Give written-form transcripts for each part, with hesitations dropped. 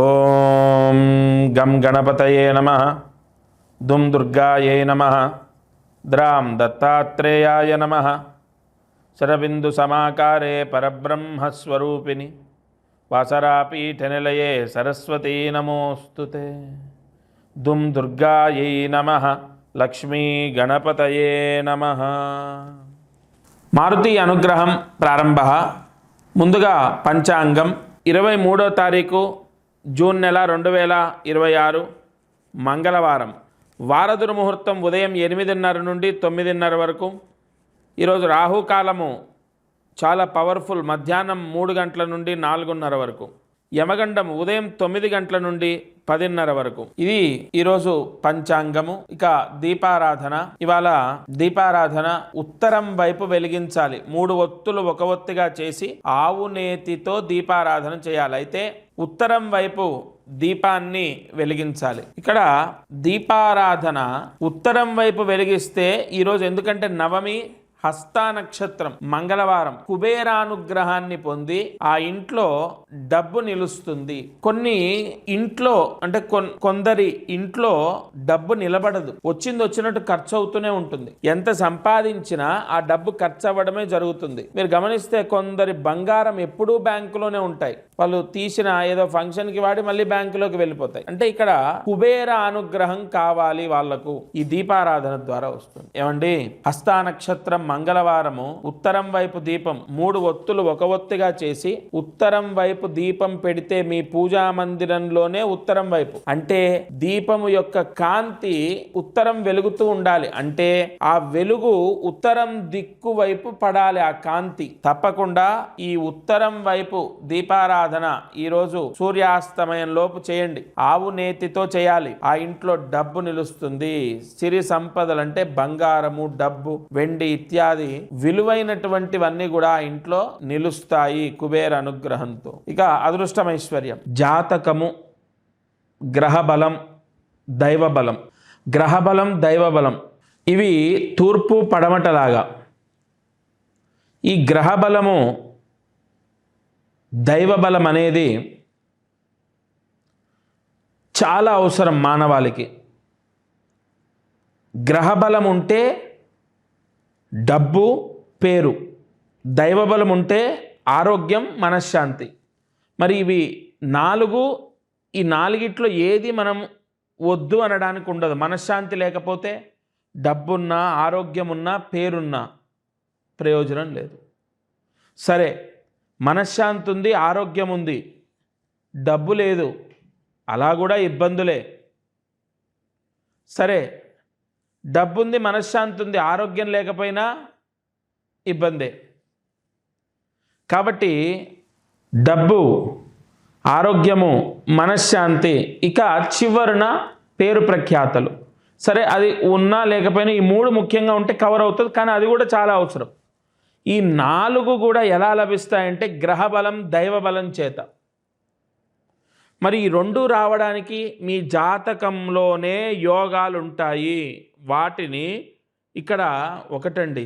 ఓం గం గణపతయే నమః. దుం దుర్గాయై నమః. ద్రాం దత్తాత్రేయాయ నమః. శరబిందు సమాకారే పరబ్రహ్మస్వరూపిణి వాసరాపీఠనిలయే సరస్వతీ నమోస్తుతే. దుం దుర్గాయై నమః. లక్ష్మీ గణపతయే నమః. మారుతి అనుగ్రహం ప్రారంభ. ముందుగా పంచాంగం 23వ తారీఖు జూన్ నెల 2026 మంగళవారం. వారదురు ముహూర్తం ఉదయం 8:30 నుండి 9:30 వరకు. ఈరోజు రాహుకాలము చాలా పవర్ఫుల్, మధ్యాహ్నం 3 గంటల నుండి 4:30 వరకు. యమగండం ఉదయం 9 గంటల నుండి 10:30 వరకు. ఇది ఈరోజు పంచాంగము. ఇక దీపారాధన. ఇవాళ దీపారాధన ఉత్తరం వైపు వెలిగించాలి. 3 ఒత్తులు ఒక ఒత్తిగా చేసి ఆవు నేతితో దీపారాధన చేయాలి. అయితే ఉత్తరం వైపు దీపాన్ని వెలిగించాలి. ఇక్కడ దీపారాధన ఉత్తరం వైపు వెలిగిస్తే ఈరోజు, ఎందుకంటే నవమి హస్త నక్షత్రం, మంగళవారం, కుబేరానుగ్రహాన్ని పొంది ఆ ఇంట్లో డబ్బు నిలుస్తుంది. కొన్ని ఇంట్లో అంటే కొందరి ఇంట్లో డబ్బు నిలబడదు, వచ్చినట్టు ఖర్చు అవుతూనే ఉంటుంది. ఎంత సంపాదించినా ఆ డబ్బు ఖర్చు అవ్వడమే జరుగుతుంది. మీరు గమనిస్తే కొందరి బంగారం ఎప్పుడూ బ్యాంకులోనే ఉంటాయి. వాళ్ళు తీసిన ఏదో ఫంక్షన్కి వాడి మళ్ళీ బ్యాంకులోకి వెళ్ళిపోతాయి. అంటే ఇక్కడ కుబేర అనుగ్రహం కావాలి వాళ్లకు. ఈ దీపారాధన ద్వారా వస్తుంది. ఏమండి, హస్త నక్షత్రం మంగళవారము ఉత్తరం వైపు దీపం 3 ఒత్తులు ఒక ఒత్తిగా చేసి ఉత్తరం వైపు దీపం పెడితే మీ పూజా మందిరంలోనే ఉత్తరం వైపు, అంటే దీపము యొక్క కాంతి ఉత్తరం వెలుగుతూ ఉండాలి. అంటే ఆ వెలుగు ఉత్తరం దిక్కు వైపు పడాలి. ఆ కాంతి తప్పకుండా ఈ ఉత్తరం వైపు దీపారాధన ఈరోజు సూర్యాస్తమయం లోపు చేయండి. ఆవు నేతితో చేయాలి. ఆ ఇంట్లో డబ్బు నిలుస్తుంది. సిరి సంపదలు అంటే బంగారము, డబ్బు, వెండి ఇత్యాది విలువైనటువంటివన్నీ కూడా ఆ ఇంట్లో నిలుస్తాయి కుబేర అనుగ్రహంతో. ఇక అదృష్టమైశ్వర్యం, జాతకము, గ్రహబలం, దైవబలం. గ్రహబలం, దైవబలం ఇవి తూర్పు పడమటలాగా. ఈ గ్రహబలము, దైవబలం అనేది చాలా అవసరం మానవాళికి. గ్రహబలం ఉంటే డబ్బు, పేరు. దైవబలం ఉంటే ఆరోగ్యం, మనశ్శాంతి. మరి ఇవి 4, ఈ 4గిట్లో ఏది మనం వద్దు అనడానికి ఉండదు. మనశ్శాంతి లేకపోతే డబ్బున్నా, ఆరోగ్యం ఉన్నా, పేరున్నా ప్రయోజనం లేదు. సరే, మనశ్శాంతి ఉంది, ఆరోగ్యం ఉంది, డబ్బు లేదు, అలా కూడా ఇబ్బందులే. సరే, డబ్బుంది, మనశ్శాంతి ఉంది, ఆరోగ్యం లేకపోయినా ఇబ్బందే. కాబట్టి డబ్బు, ఆరోగ్యము, మనశ్శాంతి, ఇక చివరన పేరు ప్రఖ్యాతలు. సరే, అది ఉన్నా లేకపోయినా ఈ 3 ముఖ్యంగా ఉంటే కవర్ అవుతుంది. కానీ అది కూడా చాలా అవసరం. ఈ 4 కూడా ఎలా లభిస్తాయంటే గ్రహబలం, దైవబలం చేత. మరి ఈ 2 రావడానికి మీ జాతకంలోనే యోగాలు ఉంటాయి. వాటిని ఇక్కడ ఒకటండి,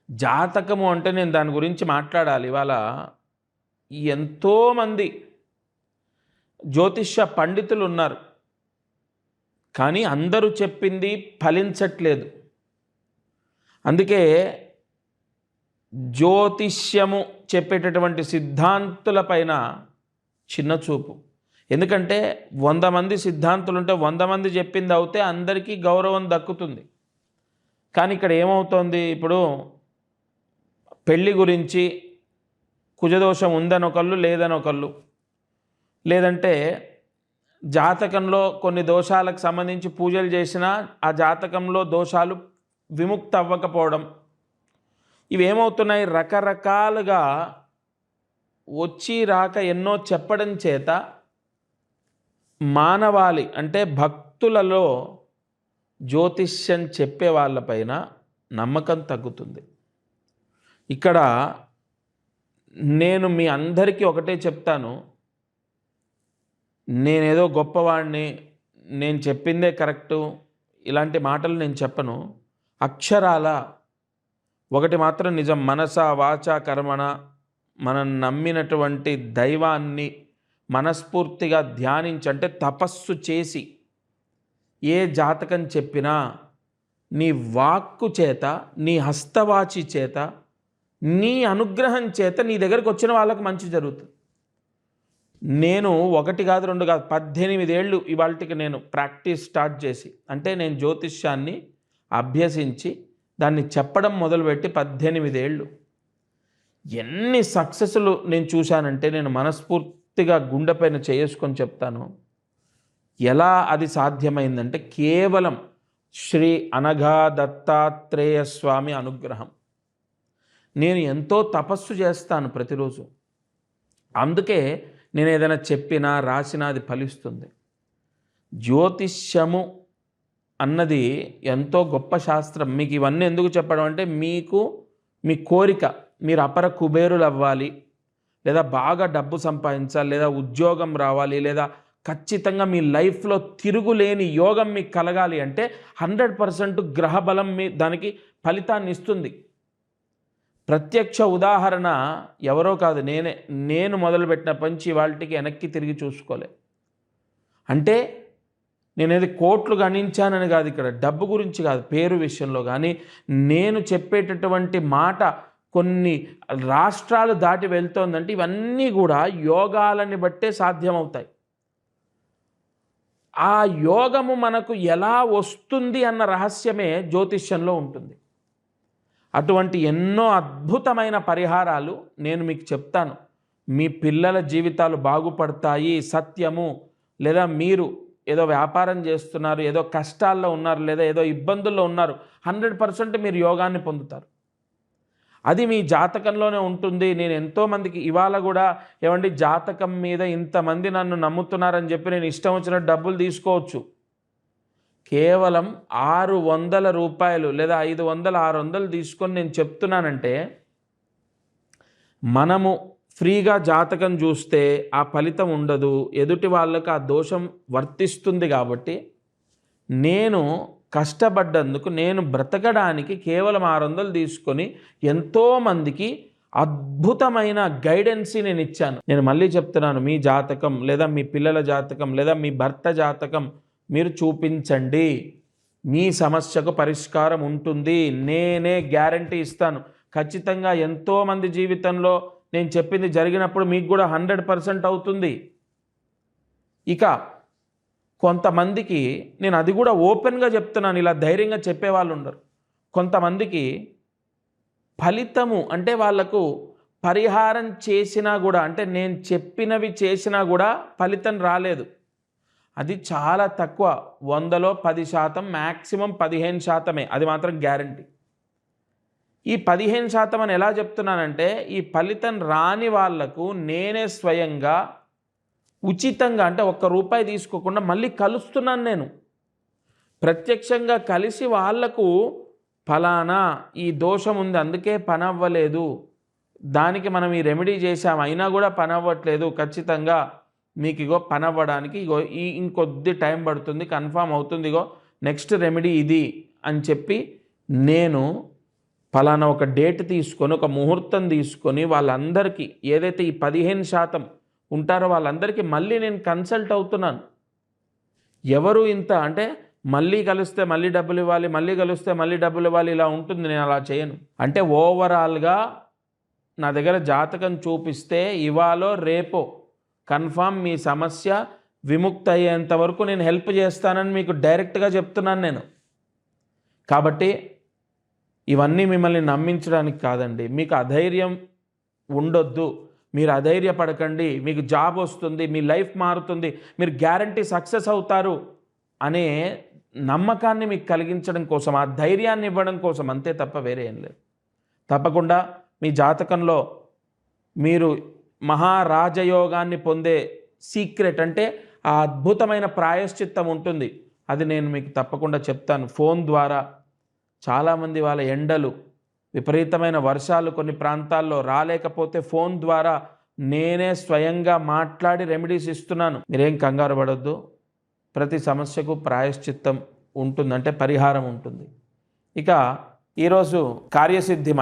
జాతకము అంటే నేను దాని గురించి మాట్లాడాలి. ఇవాళ ఎంతోమంది జ్యోతిష్య పండితులు ఉన్నారు, కానీ అందరూ చెప్పింది ఫలించట్లేదు. అందుకే జ్యోతిష్యము చెప్పేటటువంటి సిద్ధాంతులపైన చిన్న చూపు. ఎందుకంటే 100 మంది సిద్ధాంతులు ఉంటే 100 మంది చెప్పింది అవుతే అందరికీ గౌరవం దక్కుతుంది. కానీ ఇక్కడ ఏమవుతోంది, ఇప్పుడు పెళ్ళి గురించి కుజదోషం ఉందనొకళ్ళు, లేదనొకళ్ళు, లేదంటే జాతకంలో కొన్ని దోషాలకు సంబంధించి పూజలు చేసినా ఆ జాతకంలో దోషాలు విముక్తి అవ్వకపోవడం, ఇవేమవుతున్నాయి, రకరకాలుగా వచ్చి రాక ఎన్నో చెప్పడం చేత మానవాళి అంటే భక్తులలో జ్యోతిష్యం చెప్పే వాళ్ళపైన నమ్మకం తగ్గుతుంది. ఇక్కడ నేను మీ అందరికీ ఒకటే చెప్తాను, నేనేదో గొప్పవాడిని, నేను చెప్పిందే కరెక్టు, ఇలాంటి మాటలు నేను చెప్పను. అక్షరాల ఒకటి మాత్రం నిజం, మనస వాచ కర్మణ మనం నమ్మినటువంటి దైవాన్ని మనస్ఫూర్తిగా ధ్యానించి అంటే తపస్సు చేసి ఏ జాతకం చెప్పినా నీ వాక్కు చేత, నీ హస్తవాచి చేత, నీ అనుగ్రహం చేత నీ దగ్గరకు వచ్చిన వాళ్ళకు మంచి జరుగుతుంది. నేను 1 కాదు 2 కాదు 18 ఏళ్ళు ఇవాళకి నేను ప్రాక్టీస్ స్టార్ట్ చేసి, అంటే నేను జ్యోతిష్యాన్ని అభ్యసించి దాన్ని చెప్పడం మొదలుపెట్టి 18 ఏళ్ళు. ఎన్ని సక్సెస్లు నేను చూశానంటే నేను మనస్ఫూర్తిగా గుండెపైన చేసుకొని చెప్తాను. ఎలా అది సాధ్యమైందంటే కేవలం శ్రీ అనఘా దత్తాత్రేయ స్వామి అనుగ్రహం. నేను ఎంతో తపస్సు చేస్తాను ప్రతిరోజు, అందుకే నేను ఏదైనా చెప్పినా రాసినా అది ఫలిస్తుంది. జ్యోతిష్యము అన్నది ఎంతో గొప్ప శాస్త్రం. మీకు ఇవన్నీ ఎందుకు చెప్పడం అంటే మీకు మీ కోరిక, మీరు అపర కుబేరులు అవ్వాలి, లేదా బాగా డబ్బు సంపాదించాలి, లేదా ఉద్యోగం రావాలి, లేదా ఖచ్చితంగా మీ లైఫ్లో తిరుగులేని యోగం మీకు కలగాలి అంటే 100% గ్రహబలం దానికి ఫలితాన్ని ఇస్తుంది. ప్రత్యక్ష ఉదాహరణ ఎవరో కాదు, నేను మొదలుపెట్టిన పంచి వాళ్ళకి వెనక్కి తిరిగి చూసుకోలే. అంటే నేనేది కోట్లు గణించానని కాదు, ఇక్కడ డబ్బు గురించి కాదు, పేరు విషయంలో కానీ నేను చెప్పేటటువంటి మాట కొన్ని రాష్ట్రాలు దాటి వెళ్తోందంటే ఇవన్నీ కూడా యోగాలని బట్టే సాధ్యమవుతాయి. ఆ యోగము మనకు ఎలా వస్తుంది అన్న రహస్యమే జ్యోతిష్యంలో ఉంటుంది. అటువంటి ఎన్నో అద్భుతమైన పరిహారాలు నేను మీకు చెప్తాను. మీ పిల్లల జీవితాలు బాగుపడతాయి, సత్యము. లేదా మీరు ఏదో వ్యాపారం చేస్తున్నారు, ఏదో కష్టాల్లో ఉన్నారు, లేదా ఏదో ఇబ్బందుల్లో ఉన్నారు, 100% మీరు యోగాన్ని పొందుతారు. అది మీ జాతకంలోనే ఉంటుంది. నేను ఎంతోమందికి ఇవాళ కూడా ఏమండి జాతకం మీద ఇంతమంది నన్ను నమ్ముతున్నారని చెప్పి నేను ఇష్టం వచ్చినట్టు డబ్బులు తీసుకోవచ్చు. కేవలం 600 రూపాయలు లేదా 500, 600 తీసుకొని నేను చెప్తున్నానంటే, మనము ఫ్రీగా జాతకం చూస్తే ఆ ఫలితం ఉండదు, ఎదుటి వాళ్ళకు ఆ దోషం వర్తిస్తుంది. కాబట్టి నేను కష్టపడ్డందుకు, నేను బ్రతకడానికి కేవలం 600 తీసుకొని ఎంతోమందికి అద్భుతమైన గైడెన్స్ నేను ఇచ్చాను. నేను మళ్ళీ చెప్తున్నాను, మీ జాతకం లేదా మీ పిల్లల జాతకం లేదా మీ భర్త జాతకం మీరు చూపించండి, మీ సమస్యకు పరిష్కారం ఉంటుంది. నేనే గ్యారంటీ ఇస్తాను. ఖచ్చితంగా ఎంతోమంది జీవితంలో నేను చెప్పింది జరిగినప్పుడు మీకు కూడా 100% అవుతుంది. ఇక కొంతమందికి నేను అది కూడా ఓపెన్గా చెప్తున్నాను, ఇలా ధైర్యంగా చెప్పేవాళ్ళు ఉండరు. కొంతమందికి ఫలితము అంటే వాళ్లకు పరిహారం చేసినా కూడా, అంటే నేను చెప్పినవి చేసినా కూడా ఫలితం రాలేదు. అది చాలా తక్కువ, 100లో 10%, మ్యాక్సిమం 15%. అది మాత్రం గ్యారంటీ. ఈ 15% అని ఎలా చెప్తున్నానంటే, ఈ ఫలితం రాని వాళ్లకు నేనే స్వయంగా ఉచితంగా, అంటే ₹1 తీసుకోకుండా మళ్ళీ కలుస్తున్నాను. నేను ప్రత్యక్షంగా కలిసి వాళ్లకు ఫలానా ఈ దోషం ఉంది, అందుకే పని అవ్వలేదు, దానికి మనం ఈ రెమెడీ చేసాం, అయినా కూడా పని అవ్వట్లేదు, ఖచ్చితంగా మీకు ఇగో పని అవ్వడానికి ఇగో ఇంకొద్ది టైం పడుతుంది, కన్ఫామ్ అవుతుంది, ఇగో నెక్స్ట్ రెమెడీ ఇది అని చెప్పి నేను ఫలానా ఒక డేట్ తీసుకొని, ఒక ముహూర్తం తీసుకొని వాళ్ళందరికీ ఏదైతే ఈ 15% ఉంటారో వాళ్ళందరికీ మళ్ళీ నేను కన్సల్ట్ అవుతున్నాను. ఎవరు ఇంత అంటే మళ్ళీ కలిస్తే మళ్ళీ డబ్బులు ఇవ్వాలి, మళ్ళీ కలిస్తే మళ్ళీ డబ్బులు ఇవ్వాలి, ఇలా ఉంటుంది. నేను అలా చేయను. అంటే ఓవరాల్గా నా దగ్గర జాతకం చూపిస్తే ఇవాళో రేపో కన్ఫామ్ మీ సమస్య విముక్తి అయ్యేంత వరకు నేను హెల్ప్ చేస్తానని మీకు డైరెక్ట్గా చెప్తున్నాను నేను. కాబట్టి ఇవన్నీ మిమ్మల్ని నమ్మించడానికి కాదండి, మీకు అధైర్యం ఉండొద్దు, మీరు అధైర్యపడకండి, మీకు జాబ్ వస్తుంది, మీ లైఫ్ మారుతుంది, మీరు గ్యారంటీ సక్సెస్ అవుతారు అనే నమ్మకాన్ని మీకు కలిగించడం కోసం, ఆ ధైర్యాన్ని ఇవ్వడం కోసం, అంతే తప్ప వేరే ఏం లేదు. తప్పకుండా మీ జాతకంలో మీరు మహారాజయోగాన్ని పొందే సీక్రెట్, అంటే ఆ అద్భుతమైన ప్రాయశ్చిత్తం ఉంటుంది. అది నేను మీకు తప్పకుండా చెప్తాను ఫోన్ ద్వారా. చాలామంది వాళ్ళ ఎండలు, విపరీతమైన వర్షాలు కొన్ని ప్రాంతాల్లో రాలేకపోతే ఫోన్ ద్వారా నేనే స్వయంగా మాట్లాడి రెమెడీస్ ఇస్తున్నాను. మీరేం కంగారు పడొద్దు. ప్రతి సమస్యకు ప్రాయశ్చిత్తం ఉంటుంది, అంటే పరిహారం ఉంటుంది. ఇక ఈరోజు కార్యసిద్ధి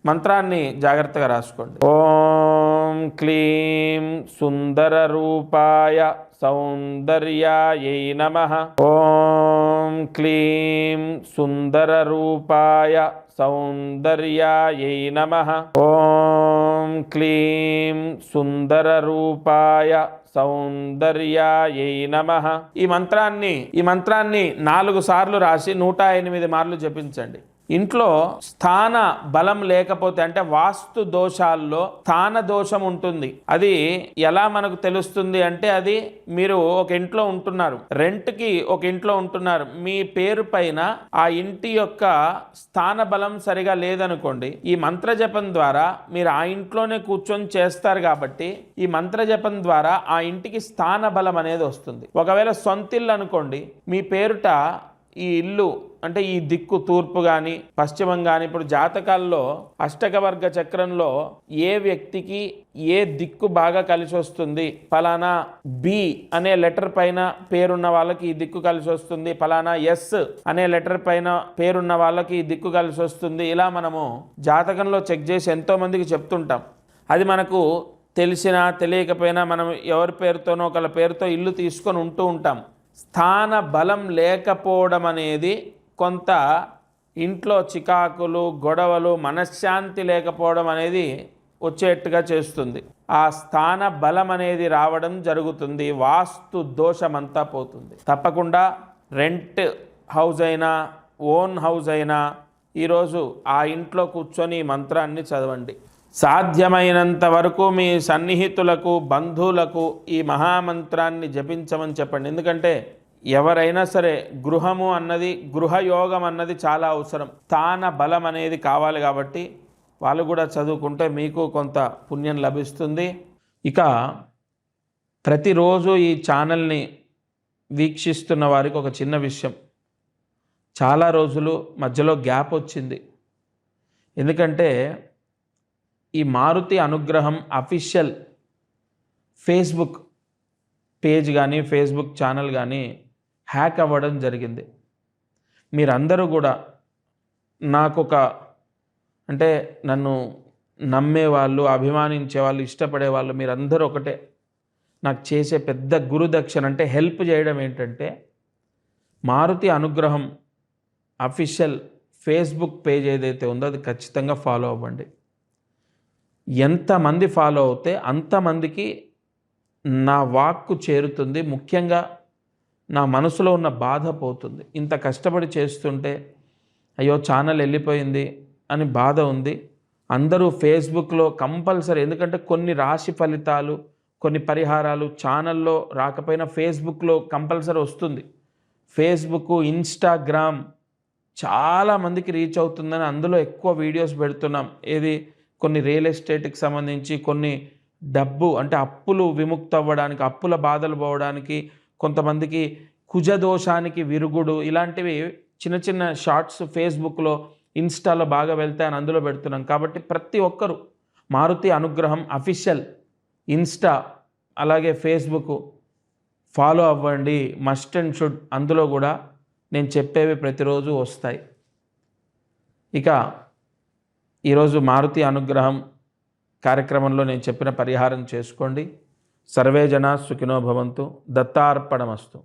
మంత్రాన్ని జాగ్రత్తగా రాసుకోండి. ఓం ఓం క్లీం సుందరరూపాయ సౌందర్యాయై నమః. ఓం క్లీం సుందరరూపాయ సౌందర్యాయై నమః. ఓం క్లీం సుందరరూపాయ సౌందర్యాయై నమః. ఈ మంత్రాన్ని 4 సార్లు రాసి 108 మార్లు జపించండి. ఇంట్లో స్థాన బలం లేకపోతే అంటే వాస్తు దోషాల్లో స్థాన దోషం ఉంటుంది. అది ఎలా మనకు తెలుస్తుంది అంటే, అది మీరు ఒక ఇంట్లో ఉంటున్నారు, రెంట్కి ఒక ఇంట్లో ఉంటున్నారు, మీ పేరు పైన ఆ ఇంటి యొక్క స్థాన బలం సరిగా లేదనుకోండి, ఈ మంత్ర జపం ద్వారా మీరు ఆ ఇంట్లోనే కూర్చొని చేస్తారు కాబట్టి ఈ మంత్ర జపం ద్వారా ఆ ఇంటికి స్థాన బలం అనేది వస్తుంది. ఒకవేళ సొంతిల్లు అనుకోండి, మీ పేరుట ఈ ఇల్లు అంటే ఈ దిక్కు తూర్పు కానీ పశ్చిమం కానీ, ఇప్పుడు జాతకాల్లో అష్టకవర్గ చక్రంలో ఏ వ్యక్తికి ఏ దిక్కు బాగా కలిసి వస్తుంది, ఫలానా బి అనే లెటర్ పైన పేరున్న వాళ్ళకి ఈ దిక్కు కలిసి వస్తుంది, ఫలానా ఎస్ అనే లెటర్ పైన పేరున్న వాళ్ళకి ఈ దిక్కు కలిసి వస్తుంది, ఇలా మనము జాతకంలో చెక్ చేసి ఎంతో మందికి చెప్తుంటాం. అది మనకు తెలిసినా తెలియకపోయినా మనం ఎవరి పేరుతోనో ఒకళ్ళ పేరుతో ఇల్లు తీసుకొని ఉంటూ ఉంటాం. స్థాన బలం లేకపోవడం అనేది కొంత ఇంట్లో చికాకులు, గొడవలు, మనశ్శాంతి లేకపోవడం అనేది వచ్చేట్టుగా చేస్తుంది. ఆ స్థాన బలం అనేది రావడం జరుగుతుంది, వాస్తు దోషమంతా పోతుంది. తప్పకుండా రెంట్ హౌస్ అయినా ఓన్ హౌస్ అయినా ఈరోజు ఆ ఇంట్లో కూర్చొని ఈ మంత్రాన్ని చదవండి. సాధ్యమైనంత వరకు మీ సన్నిహితులకు, బంధువులకు ఈ మహామంత్రాన్ని జపించమని చెప్పండి. ఎందుకంటే ఎవరైనా సరే గృహము అన్నది, గృహయోగం అన్నది చాలా అవసరం, స్థాన బలం అనేది కావాలి. కాబట్టి వాళ్ళు కూడా చదువుకుంటే మీకు కొంత పుణ్యం లభిస్తుంది. ఇక ప్రతిరోజు ఈ ఛానల్ని వీక్షిస్తున్న వారికి ఒక చిన్న విషయం, చాలా రోజులు మధ్యలో గ్యాప్ వచ్చింది. ఎందుకంటే ఈ మారుతి అనుగ్రహం అఫీషియల్ ఫేస్బుక్ పేజ్ కానీ ఫేస్బుక్ ఛానల్ కానీ హ్యాక్ అవ్వడం జరిగింది. మీరందరూ కూడా నాకొక అంటే నన్ను నమ్మేవాళ్ళు, అభిమానించేవాళ్ళు, ఇష్టపడేవాళ్ళు మీరందరూ ఒకటే. నాకు చేసే పెద్ద గురుదక్షిణ అంటే హెల్ప్ చేయడం ఏంటంటే, మారుతి అనుగ్రహం అఫీషియల్ ఫేస్బుక్ పేజ్ ఏదైతే ఉందో అది ఖచ్చితంగా ఫాలో అవ్వండి. ఎంతమంది ఫాలో అవుతే అంతమందికి నా వాక్కు చేరుతుంది, ముఖ్యంగా నా మనసులో ఉన్న బాధ పోతుంది. ఇంత కష్టపడి చేస్తుంటే అయ్యో ఛానల్ వెళ్ళిపోయింది అని బాధ ఉంది. అందరూ ఫేస్బుక్లో కంపల్సరీ, ఎందుకంటే కొన్ని రాశి ఫలితాలు, కొన్ని పరిహారాలు ఛానల్లో రాకపోయినా ఫేస్బుక్లో కంపల్సరీ వస్తుంది. ఫేస్బుక్, ఇన్స్టాగ్రామ్ చాలామందికి రీచ్ అవుతుందని అందులో ఎక్కువ వీడియోస్ పెడుతున్నాం. ఏది కొన్ని రియల్ ఎస్టేట్కి సంబంధించి, కొన్ని డబ్బు అంటే అప్పులు విముక్తి అవ్వడానికి, అప్పుల బాధలు పోవడానికి, కొంతమందికి కుజదోషానికి విరుగుడు, ఇలాంటివి చిన్న చిన్న షార్ట్స్ ఫేస్బుక్లో, ఇన్స్టాలో బాగా వెళ్తాయని అందులో పెడుతున్నాం. కాబట్టి ప్రతి ఒక్కరూ మారుతి అనుగ్రహం అఫీషియల్ ఇన్స్టా అలాగే ఫేస్బుక్ ఫాలో అవ్వండి, మస్ట్ అండ్ షుడ్. అందులో కూడా నేను చెప్పేవి ప్రతిరోజు వస్తాయి. ఇక ఈరోజు మారుతి అనుగ్రహం కార్యక్రమంలో నేను చెప్పిన పరిహారం చేసుకోండి. సర్వే జనా సుఖినో భవంతు. దత్తార్పణమస్తు.